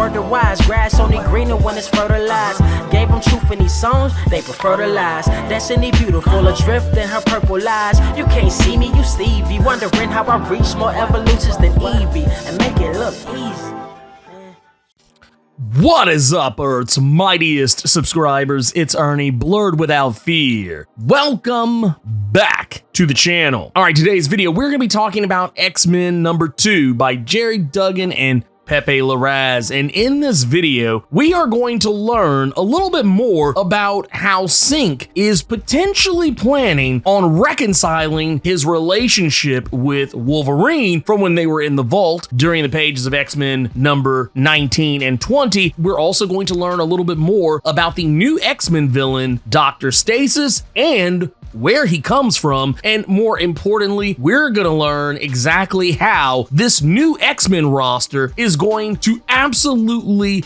murder wise. Grass only greener when it's fertilized. Gave them truth in these songs, they prefer to lies. Destiny beautiful, adrift in her purple lies. You can't see me, you Stevie. Wondering how I reach more evolutions than Evie and make it look easy. What is up, Earth's mightiest subscribers? It's Ernie, Blerd without fear. Welcome back to the channel. All right, today's video, we're going to be talking about X-Men #2 by Gerry Duggan and Pepe Larraz, and in this video, we are going to learn a little bit more about how Synch is potentially planning on reconciling his relationship with Wolverine from when they were in the vault during the pages of X-Men number 19 and 20. We're also going to learn a little bit more about the new X-Men villain, Dr. Stasis, and where he comes from, and more importantly, we're gonna learn exactly how this new X-Men roster is going to absolutely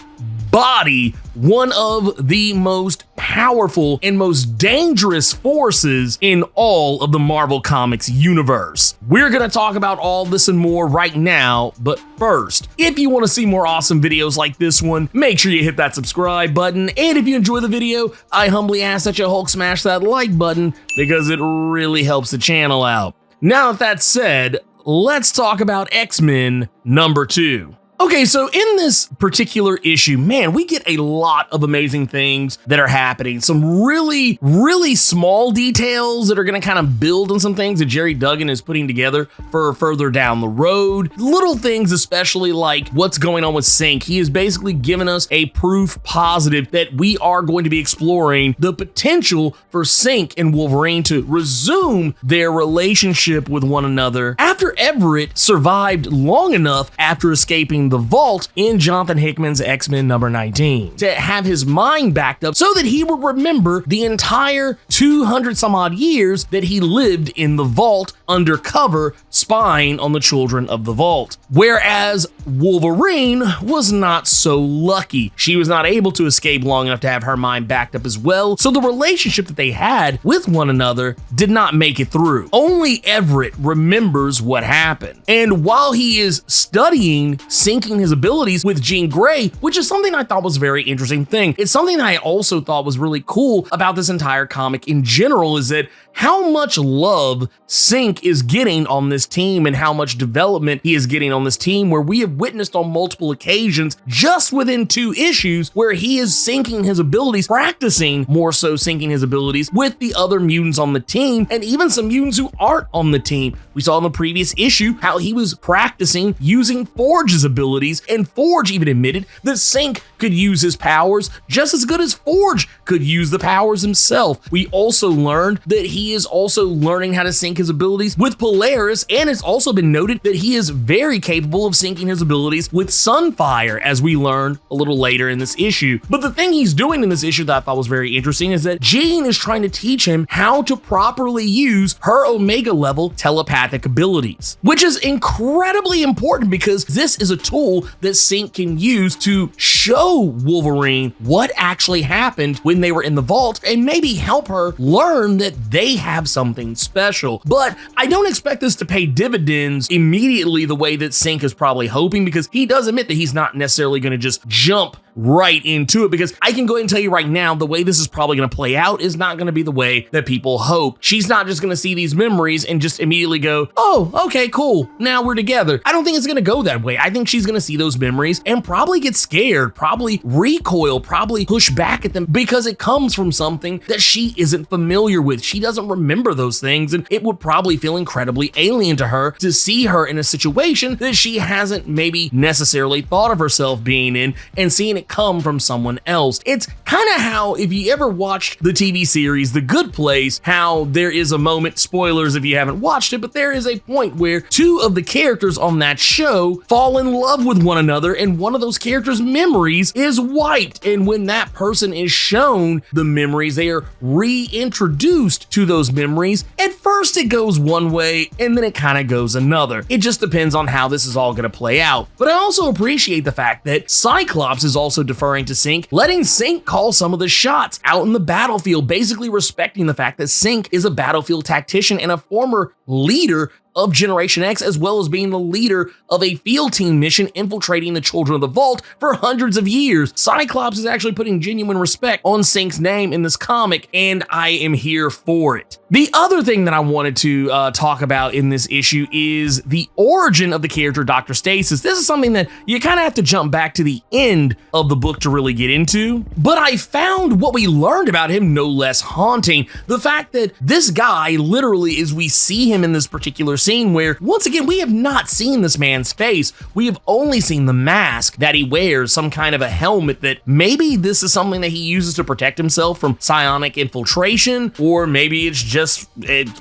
body one of the most powerful and most dangerous forces in all of the Marvel Comics universe. We're gonna talk about all this and more right now, but first, if you want to see more awesome videos like this one, make sure you hit that subscribe button, and if you enjoy the video, I humbly ask that you Hulk smash that like button because it really helps the channel out. Now that that's said, let's talk about X-Men #2. Okay, so in this particular issue, man, we get a lot of amazing things that are happening. Some really, really small details that are going to kind of build on some things that Gerry Duggan is putting together for further down the road. Little things, especially like what's going on with Synch. He has basically given us a proof positive that we are going to be exploring the potential for Synch and Wolverine to resume their relationship with one another after Everett survived long enough after escaping the vault in Jonathan Hickman's X-Men number 19 to have his mind backed up so that he would remember the entire 200 some odd years that he lived in the vault undercover spying on the children of the vault. Whereas Wolverine was not so lucky. She was not able to escape long enough to have her mind backed up as well, so the relationship that they had with one another did not make it through. Only Everett remembers what happened. And while he is studying syncing his abilities with Jean Grey, which is something I thought was a very interesting thing. It's something I also thought was really cool about this entire comic in general, is that how much love Synch is getting on this team and how much development he is getting on this team, where we have witnessed on multiple occasions just within 2 issues where he is syncing his abilities, practicing more so syncing his abilities with the other mutants on the team and even some mutants who aren't on the team. We saw in the previous issue how he was practicing using Forge's abilities, and Forge even admitted that Synch could use his powers just as good as Forge could use the powers himself. We also learned that he is also learning how to sync his abilities with Polaris, and it's also been noted that he is very capable of syncing his abilities with Sunfire, as we learn a little later in this issue. But the thing he's doing in this issue that I thought was very interesting is that Jean is trying to teach him how to properly use her Omega level telepathic abilities, which is incredibly important because this is a tool that Synch can use to show Wolverine what actually happened when they were in the vault and maybe help her learn that they have something special. But I don't expect this to pay dividends immediately the way that Synch is probably hoping, because he does admit that he's not necessarily going to just jump right into it, because I can go ahead and tell you right now, the way this is probably going to play out is not going to be the way that people hope. She's not just going to see these memories and just immediately go, oh, okay, cool, now we're together. I don't think it's going to go that way. I think she's going to see those memories and probably get scared, probably recoil, probably push back at them, because it comes from something that she isn't familiar with. She doesn't remember those things, and it would probably feel incredibly alien to her to see her in a situation that she hasn't maybe necessarily thought of herself being in, and seeing it come from someone else. It's kind of how, if you ever watched the TV series The Good Place, how there is a moment, spoilers if you haven't watched it, but there is a point where 2 of the characters on that show fall in love with one another, and one of those characters' memories is wiped. And when that person is shown the memories, they are reintroduced to those memories. At first it goes one way and then it kind of goes another. It just depends on how this is all going to play out. But I also appreciate the fact that Cyclops is also deferring to Synch, letting Synch call some of the shots out in the battlefield, basically respecting the fact that Synch is a battlefield tactician and a former leader of Generation X, as well as being the leader of a field team mission infiltrating the Children of the Vault for hundreds of years. Cyclops is actually putting genuine respect on Sync's name in this comic, and I am here for it. The other thing that I wanted to talk about in this issue is the origin of the character Dr. Stasis. This is something that you kind of have to jump back to the end of the book to really get into, but I found what we learned about him no less haunting. The fact that this guy literally, as we see him in this particular scene where, once again, we have not seen this man's face. We have only seen the mask that he wears, some kind of a helmet that maybe this is something that he uses to protect himself from psionic infiltration, or maybe it's just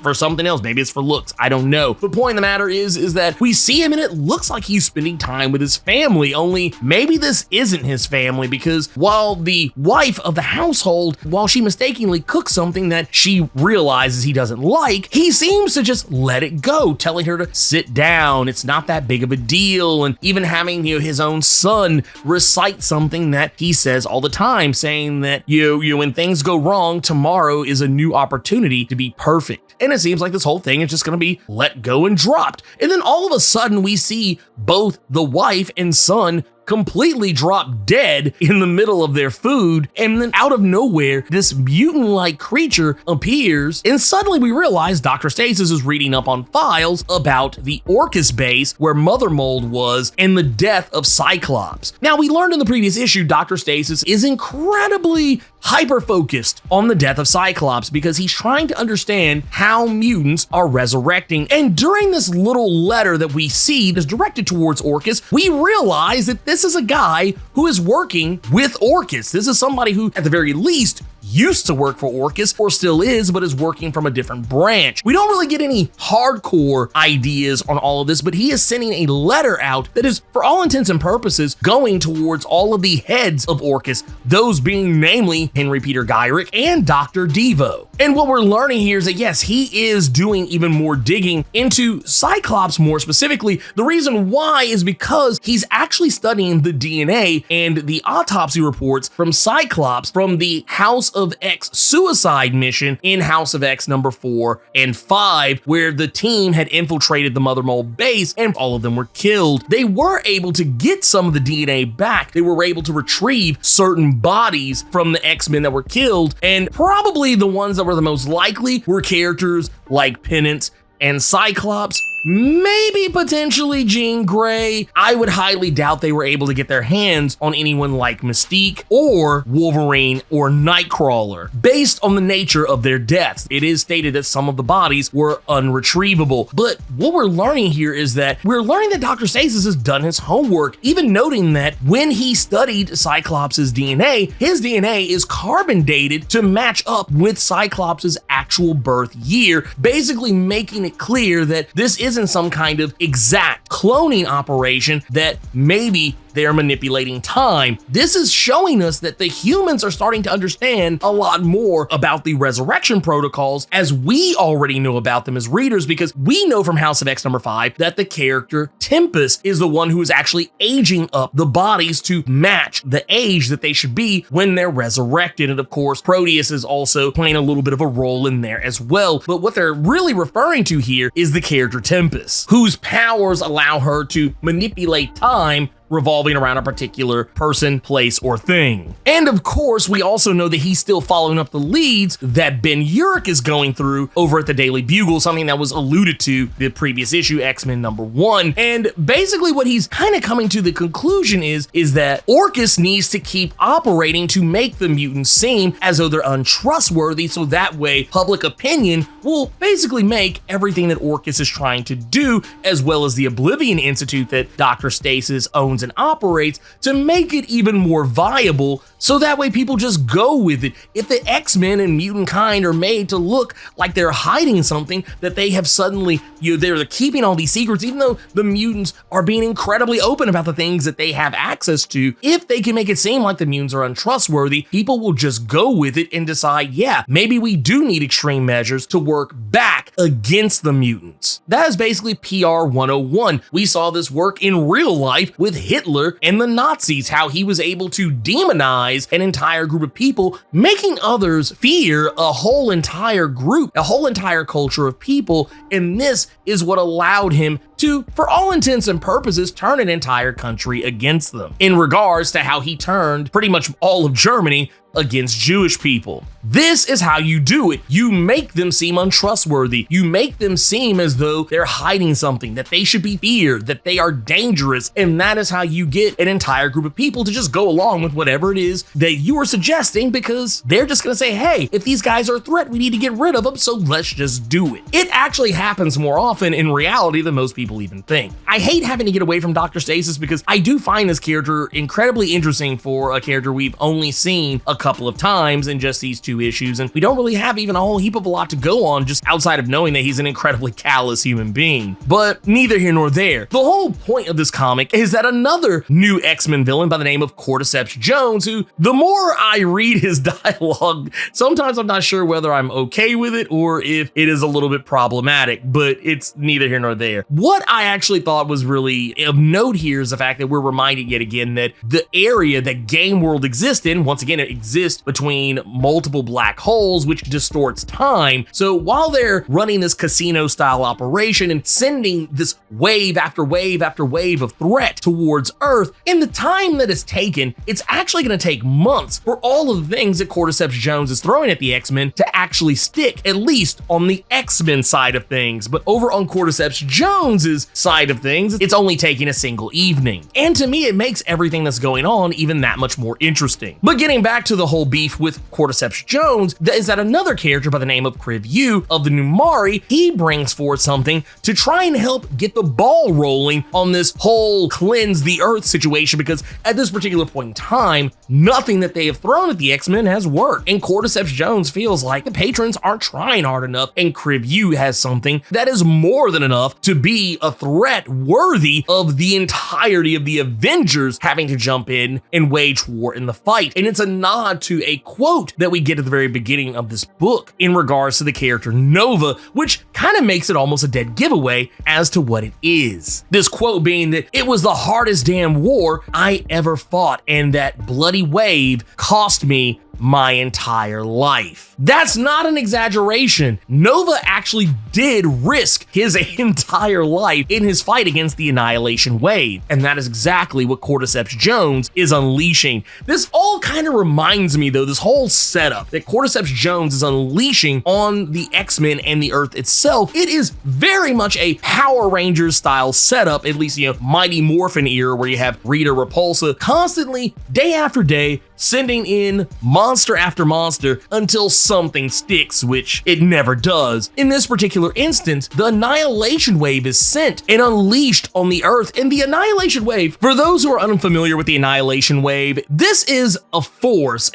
for something else. Maybe it's for looks. I don't know. The point of the matter is that we see him and it looks like he's spending time with his family, only maybe this isn't his family, because while the wife of the household, while she mistakenly cooks something that she realizes he doesn't like, he seems to just let it go, telling her to sit down. It's not that big of a deal, and even having his own son recite something that he says all the time, saying that when things go wrong, tomorrow is a new opportunity to be perfect. And it seems like this whole thing is just going to be let go and dropped. And then all of a sudden we see both the wife and son completely drop dead in the middle of their food, and then out of nowhere, this mutant-like creature appears, and suddenly we realize Dr. Stasis is reading up on files about the Orchis base where Mother Mold was and the death of Cyclops. Now, we learned in the previous issue Dr. Stasis is incredibly hyper-focused on the death of Cyclops because he's trying to understand how mutants are resurrecting, and during this little letter that we see that's directed towards Orchis, we realize that this is a guy who is working with Orchis. This is somebody who, at the very least, used to work for Orchis, or still is, but is working from a different branch. We don't really get any hardcore ideas on all of this, but he is sending a letter out that is, for all intents and purposes, going towards all of the heads of Orchis, those being namely Henry Peter Gyrick and Dr. Devo. And what we're learning here is that, yes, he is doing even more digging into Cyclops more specifically. The reason why is because he's actually studying the DNA and the autopsy reports from Cyclops from the House of X suicide mission in House of X number 4 and 5, where the team had infiltrated the Mother Mold base and all of them were killed. They were able to get some of the DNA back. They were able to retrieve certain bodies from the X-Men that were killed, and probably the ones that were the most likely were characters like Penance and Cyclops, maybe potentially Jean Grey. I would highly doubt they were able to get their hands on anyone like Mystique or Wolverine or Nightcrawler, based on the nature of their deaths. It is stated that some of the bodies were unretrievable. But what we're learning here is that we're learning that Dr. Stasis has done his homework, even noting that when he studied Cyclops' DNA, his DNA is carbon dated to match up with Cyclops' actual birth year, basically making it clear that this isn't some kind of exact cloning operation, that maybe they're manipulating time. This is showing us that the humans are starting to understand a lot more about the resurrection protocols, as we already know about them as readers, because we know from House of X number 5 that the character Tempest is the one who is actually aging up the bodies to match the age that they should be when they're resurrected. And of course, Proteus is also playing a little bit of a role in there as well. But what they're really referring to here is the character Tempest, whose powers allow her to manipulate time revolving around a particular person, place, or thing. And of course, we also know that he's still following up the leads that Ben Urich is going through over at the Daily Bugle, something that was alluded to the previous issue, X-Men number 1. And basically what he's kind of coming to the conclusion is that Orchis needs to keep operating to make the mutants seem as though they're untrustworthy, so that way public opinion will basically make everything that Orchis is trying to do, as well as the Oblivion Institute that Dr. Stasis owns and operates, to make it even more viable, so that way people just go with it. If the X-Men and mutant kind are made to look like they're hiding something, that they have suddenly, they're keeping all these secrets, even though the mutants are being incredibly open about the things that they have access to, if they can make it seem like the mutants are untrustworthy, people will just go with it and decide, yeah, maybe we do need extreme measures to work back against the mutants. That is basically PR 101. We saw this work in real life with Hitler and the Nazis, how he was able to demonize an entire group of people, making others fear a whole entire group, a whole entire culture of people. And this is what allowed him to, for all intents and purposes, turn an entire country against them, in regards to how he turned pretty much all of Germany against Jewish people. This is how you do it. You make them seem untrustworthy. You make them seem as though they're hiding something, that they should be feared, that they are dangerous. And that is how you get an entire group of people to just go along with whatever it is that you are suggesting, because they're just going to say, hey, if these guys are a threat, we need to get rid of them, so let's just do it. It actually happens more often in reality than most people even think. I hate having to get away from Dr. Stasis because I do find this character incredibly interesting for a character we've only seen a couple of times in just these two issues, and we don't really have even a whole heap of a lot to go on just outside of knowing that he's an incredibly callous human being. But neither here nor there. The whole point of this comic is that another new X-Men villain by the name of Cordyceps Jones, who, the more I read his dialogue, sometimes I'm not sure whether I'm okay with it or if it is a little bit problematic, but it's neither here nor there. What I actually thought was really of note here is the fact that we're reminded yet again that the area that Game World exists in, once again, it exists between multiple black holes, which distorts time. So while they're running this casino style operation and sending this wave after wave after wave of threat towards Earth, in the time that it's taken, it's actually going to take months for all of the things that Cordyceps Jones is throwing at the X-Men to actually stick, at least on the X-Men side of things. But over on Cordyceps Jones's side of things, it's only taking a single evening. And to me, it makes everything that's going on even that much more interesting. But getting back to the whole beef with Cordyceps Jones, is that another character by the name of Kriv Yu of the Numari, he brings forth something to try and help get the ball rolling on this whole cleanse the Earth situation, because at this particular point in time, nothing that they have thrown at the X-Men has worked. And Cordyceps Jones feels like the patrons aren't trying hard enough, and Kriv Yu has something that is more than enough to be a threat worthy of the entirety of the Avengers having to jump in and wage war in the fight. And it's a nod to a quote that we get at the very beginning of this book in regards to the character Nova, which kind of makes it almost a dead giveaway as to what it is. This quote being that it was the hardest damn war I ever fought, and that bloody wave cost me my entire life. That's not an exaggeration. Nova actually did risk his entire life in his fight against the Annihilation Wave, and that is exactly what Cordyceps Jones is unleashing. This all kind of reminds me, though, this whole setup that Cordyceps Jones is unleashing on the X-Men and the Earth itself, it is very much a Power Rangers style setup, at least, Mighty Morphin era, where you have Rita Repulsa constantly, day after day, sending in monster after monster until something sticks, which it never does. In this particular instance, the Annihilation Wave is sent and unleashed on the Earth. And the Annihilation Wave, for those who are unfamiliar with the Annihilation Wave, this is a force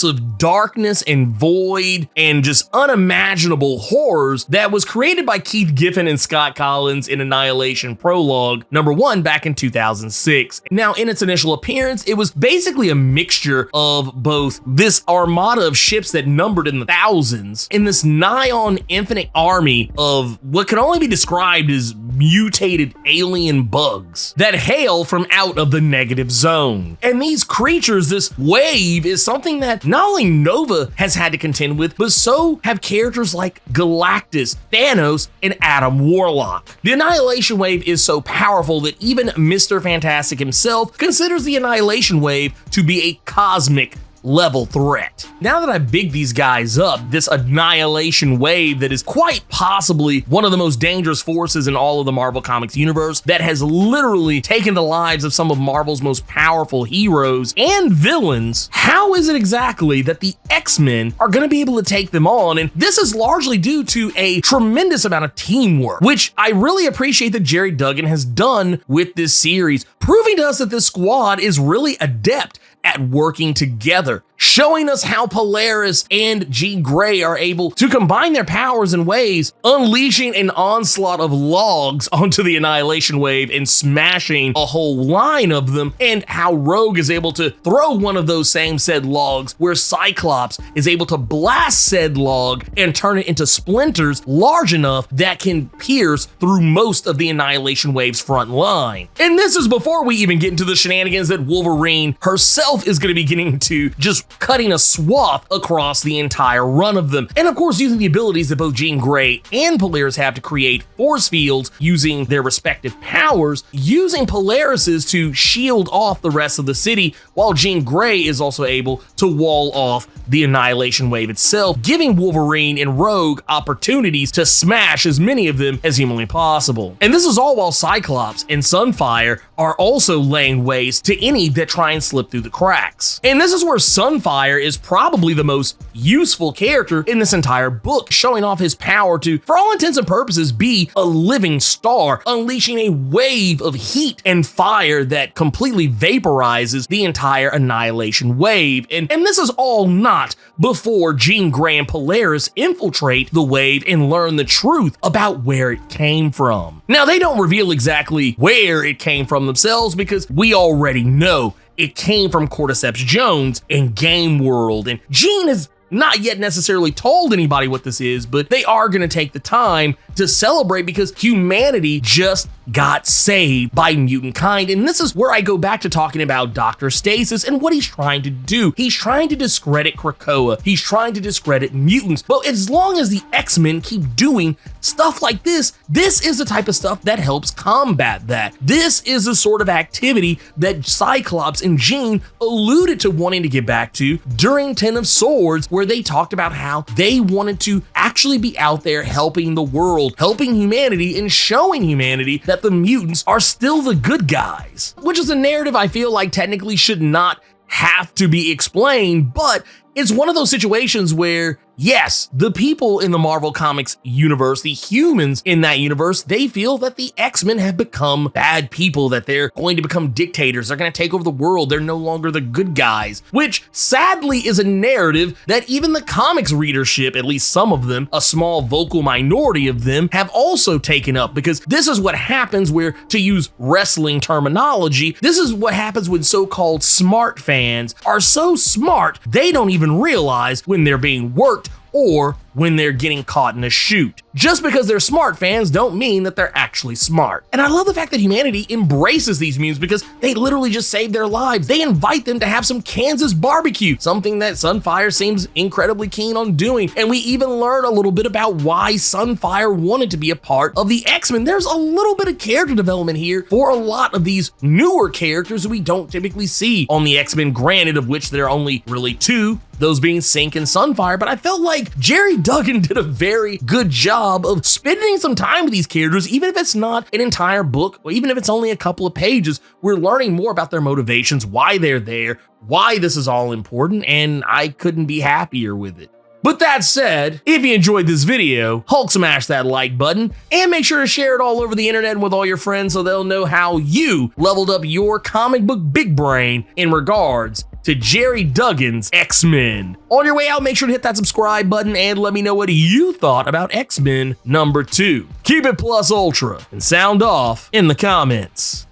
of darkness and void and just unimaginable horrors that was created by Keith Giffen and Scott Collins in Annihilation Prologue #1 back in 2006. Now, in its initial appearance, it was basically a mixture of both this armada of ships that numbered in the thousands and this nigh on infinite army of what can only be described as mutated alien bugs that hail from out of the negative zone. And these creatures, this wave, is something that not only Nova has had to contend with, but so have characters like Galactus, Thanos, and Adam Warlock. The Annihilation Wave is so powerful that even Mr. Fantastic himself considers the Annihilation Wave to be a cosmic level threat. Now that I've bigged these guys up, this Annihilation Wave that is quite possibly one of the most dangerous forces in all of the Marvel Comics universe, that has literally taken the lives of some of Marvel's most powerful heroes and villains, how is it exactly that the X-Men are going to be able to take them on? And this is largely due to a tremendous amount of teamwork, which I really appreciate that Gerry Duggan has done with this series, proving to us that this squad is really adept at working together. showing us how Polaris and Jean Grey are able to combine their powers in ways, unleashing an onslaught of logs onto the Annihilation Wave and smashing a whole line of them, and how Rogue is able to throw one of those same said logs, where Cyclops is able to blast said log and turn it into splinters large enough that can pierce through most of the Annihilation Wave's front line. And this is before we even get into the shenanigans that Wolverine herself is going to be getting into, just cutting a swath across the entire run of them. And of course, using the abilities that both Jean Grey and Polaris have to create force fields using their respective powers, using Polaris's to shield off the rest of the city, while Jean Grey is also able to wall off the Annihilation Wave itself, giving Wolverine and Rogue opportunities to smash as many of them as humanly possible. And this is all while Cyclops and Sunfire are also laying waste to any that try and slip through the cracks. And this is where Sunfire is probably the most useful character in this entire book, showing off his power to, for all intents and purposes, be a living star, unleashing a wave of heat and fire that completely vaporizes the entire Annihilation Wave. And this is all not before Jean Grey and Polaris infiltrate the wave and learn the truth about where it came from. Now, they don't reveal exactly where it came from themselves, because we already know it came from Cordyceps Jones and Game World, and Jean has not yet necessarily told anybody what this is, but they are going to take the time to celebrate because humanity just got saved by mutant kind. And this is where I go back to talking about Dr. Stasis and what he's trying to do. He's trying to discredit Krakoa. He's trying to discredit mutants. But as long as the X-Men keep doing stuff like this is the type of stuff that helps combat that. This is the sort of activity that Cyclops and Jean alluded to wanting to get back to during Ten of Swords, where they talked about how they wanted to actually be out there helping the world, helping humanity, and showing humanity that the mutants are still the good guys, which is a narrative I feel like technically should not have to be explained, but it's one of those situations where, yes, the people in the Marvel Comics universe, the humans in that universe, they feel that the X-Men have become bad people, that they're going to become dictators, they're going to take over the world, they're no longer the good guys, which sadly is a narrative that even the comics readership, at least some of them, a small vocal minority of them, have also taken up, because this is what happens where, to use wrestling terminology, this is what happens when so-called smart fans are so smart, they don't even realize when they're being worked or when they're getting caught in a shoot. Just because they're smart fans don't mean that they're actually smart. And I love the fact that humanity embraces these mutants because they literally just saved their lives. They invite them to have some Kansas barbecue, something that Sunfire seems incredibly keen on doing. And we even learn a little bit about why Sunfire wanted to be a part of the X-Men. There's a little bit of character development here for a lot of these newer characters we don't typically see on the X-Men, granted of which there are only really two, those being Synch and Sunfire, but I felt like Gerry Duggan did a very good job of spending some time with these characters, even if it's not an entire book, or even if it's only a couple of pages. We're learning more about their motivations, why they're there, why this is all important, and I couldn't be happier with it. But that said, if you enjoyed this video, Hulk smash that like button and make sure to share it all over the internet and with all your friends so they'll know how you leveled up your comic book big brain in regards to Gerry Duggan's X-Men. On your way out, make sure to hit that subscribe button and let me know what you thought about X-Men #2. Keep it plus ultra and sound off in the comments.